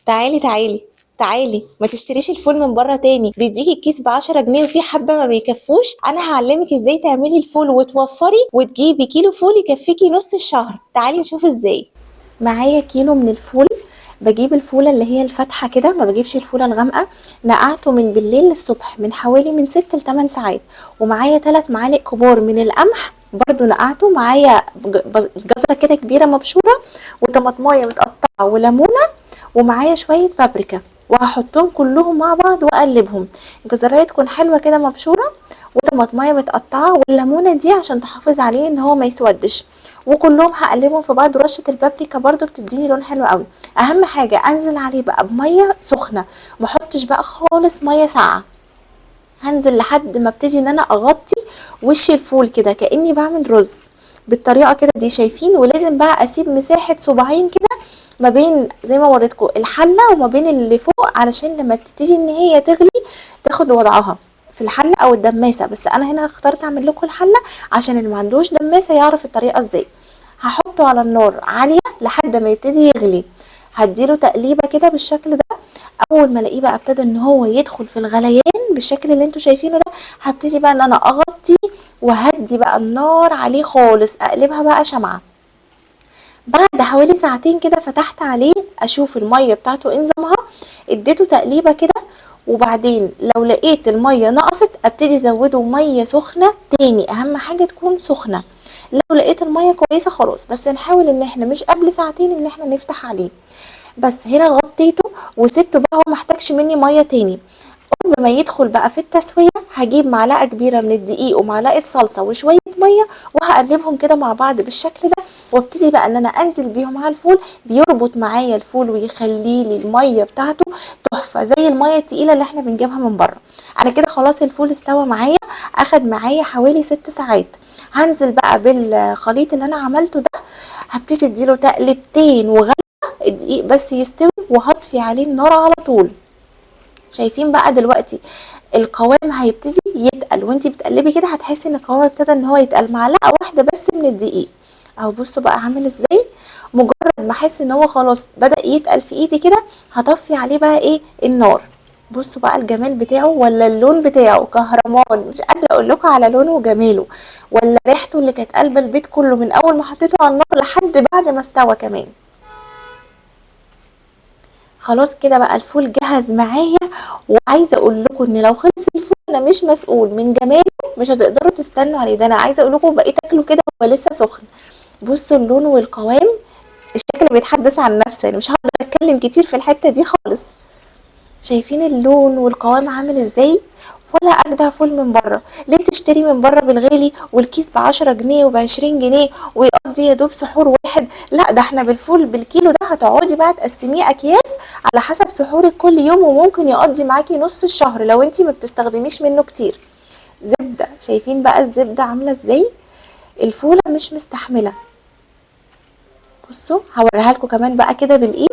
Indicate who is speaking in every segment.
Speaker 1: تعالي تعالي تعالي، ما تشتريش الفول من بره تاني، بيديكي الكيس ب10 جنيه وفي حبة ما بيكفوش. انا هعلمك ازاي تعملي الفول وتوفري وتجيبي كيلو فول يكفيكي نص الشهر. تعالي نشوف ازاي. معايا كيلو من الفول. بجيب الفولة اللي هي الفاتحة كده، ما بجيبش الفولة الغامقة. نقعته من بالليل للصبح من حوالي من 6 ل 8 ساعات. ومعايا 3 معالق كبار من القمح برضو نقعته. معايا جزرة كده كبيرة مبشورة، وطماطمايه متقطعة، وليمونة، ومعايا شوية بابريكا. وهحطهم كلهم مع بعض واقلبهم. الجزرايه تكون حلوة كده مبشورة، وطماطمايه متقطعة، والليمونة دي عشان تحافظ عليه ان هو ما يسودش. وكلهم هقلبهم في بعض، ورشه البابريكا برضو بتديني لون حلو قوي. اهم حاجه انزل عليه بقى بميه سخنه، ما احطش بقى خالص ميه ساقعه. هنزل لحد ما ابتدي ان انا اغطي وش الفول كده كاني بعمل رز، بالطريقه كده دي شايفين. ولازم بقى اسيب مساحه صباعين كده ما بين زي ما وريتكم الحله وما بين اللي فوق، علشان لما بتبتدي ان هي تغلي تاخد وضعها في الحله او الدماسه. بس انا هنا اخترت اعمل لكم الحله عشان اللي ما عندوش دماسه يعرف الطريقه ازاي. هحطه على النار عاليه لحد ما يبتدي يغلي. هديله تقليبه كده بالشكل ده. اول ما الاقيه بقى ابتدى ان هو يدخل في الغليان بالشكل اللي انتوا شايفينه ده، هبتدي بقى ان انا اغطي وهدي بقى النار عليه خالص، اقلبها بقى شمعة. بعد حوالي ساعتين كده فتحت عليه اشوف المية بتاعته انزمها، اديته تقليبة كده. وبعدين لو لقيت المية نقصت ابتدي ازوده مية سخنة تاني، اهم حاجة تكون سخنة. لو لقيت المية كويسة خلاص، بس نحاول ان احنا مش قبل ساعتين ان احنا نفتح عليه. بس هنا غطيته وسبته بقى، هو محتاجش مني مية تاني. قبل ما يدخل بقى في التسوية هجيب معلقة كبيرة من الدقيق ومعلقة صلصة وشوية مية، وهقلبهم كده مع بعض بالشكل ده. وابتدي بقى ان انا انزل بيهم على الفول، بيربط معايا الفول ويخلي لي المية بتاعته تحفة زي المية التقيلة اللي احنا بنجيبها من بره. انا كده خلاص الفول استوى معايا، اخد معايا حوالي 6 ساعات. هنزل بقى بالخليط اللي انا عملته ده، هبتدي اديله تقلبتين وغلوة الدقيق بس يستوي، وهطفي عليه النار على طول. شايفين بقى دلوقتي القوام هيبتدي يتقل، وانتي بتقلبي كده هتحسي ان القوام ابتدى ان هو يتقل. معلقه واحده بس من الدقيق اهو، بصوا بقى عامل ازاي. مجرد ما احس ان هو خلاص بدأ يتقل في ايدي كده، هطفي عليه بقى ايه النار. بصوا بقى الجمال بتاعه، ولا اللون بتاعه كهرمان، مش قادره اقول لكم على لونه وجماله، ولا ريحته اللي كانت قلبه البيت كله من اول ما حطيته على النار لحد بعد ما استوى كمان. خلاص كده بقى الفول جهز معايا. وعايزه اقول لكم ان لو خلص الفول انا مش مسؤول من جماله، مش هتقدروا تستنوا عليه. ده انا عايزه اقول لكم بقيت اكله كده وهو لسه سخن. بصوا اللون والقوام، الشكل بيتحدث عن نفسه، يعني مش هقدر اتكلم كتير في الحته دي خالص. شايفين اللون والقوام عامل ازاي؟ ولا اجدع فول من بره. ليه تشتري من بره بالغالي والكيس ب10 جنيه وب20 جنيه ويقضي يا دوب سحور واحد؟ لا، ده احنا بالفول بالكيلو ده هتقعدي بقى تقسميه اكياس على حسب سحورك كل يوم، وممكن يقضي معاكي نص الشهر لو انتي ما بتستخدميش منه كتير. زبدة، شايفين بقى الزبدة عاملة ازاي؟ الفولة مش مستحملة. بصوا هوريها لكم كمان بقى كده بالايد.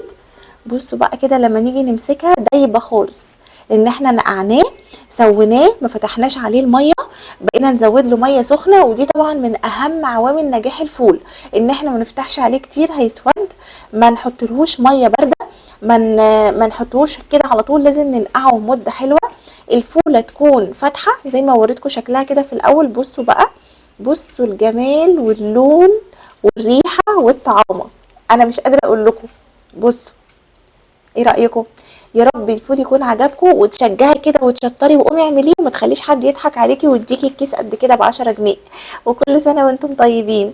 Speaker 1: بصوا بقى كده لما نيجي نمسكها دايبه خالص، لان احنا نقعناه سويناه ما فتحناش عليه الميه، بقينا نزود له ميه سخنه. ودي طبعا من اهم عوامل نجاح الفول، ان احنا ما نفتحش عليه كتير هيسود. ما نحطلهوش ميه بارده، ما نحطوش كده على طول، لازم ننقعه مده حلوه. الفوله تكون فاتحه زي ما وريتكم شكلها كده في الاول. بصوا بقى، بصوا الجمال واللون والريحه والطعامه، انا مش قادره اقول لكم. بصوا ايه رأيكم؟ يا رب الفول يكون عجبكم وتشجعي كده وتشطري وقومي اعمليه، وما تخليش حد يضحك عليكي ويديكي الكيس قد كده ب10 جنيه. وكل سنة وانتم طيبين.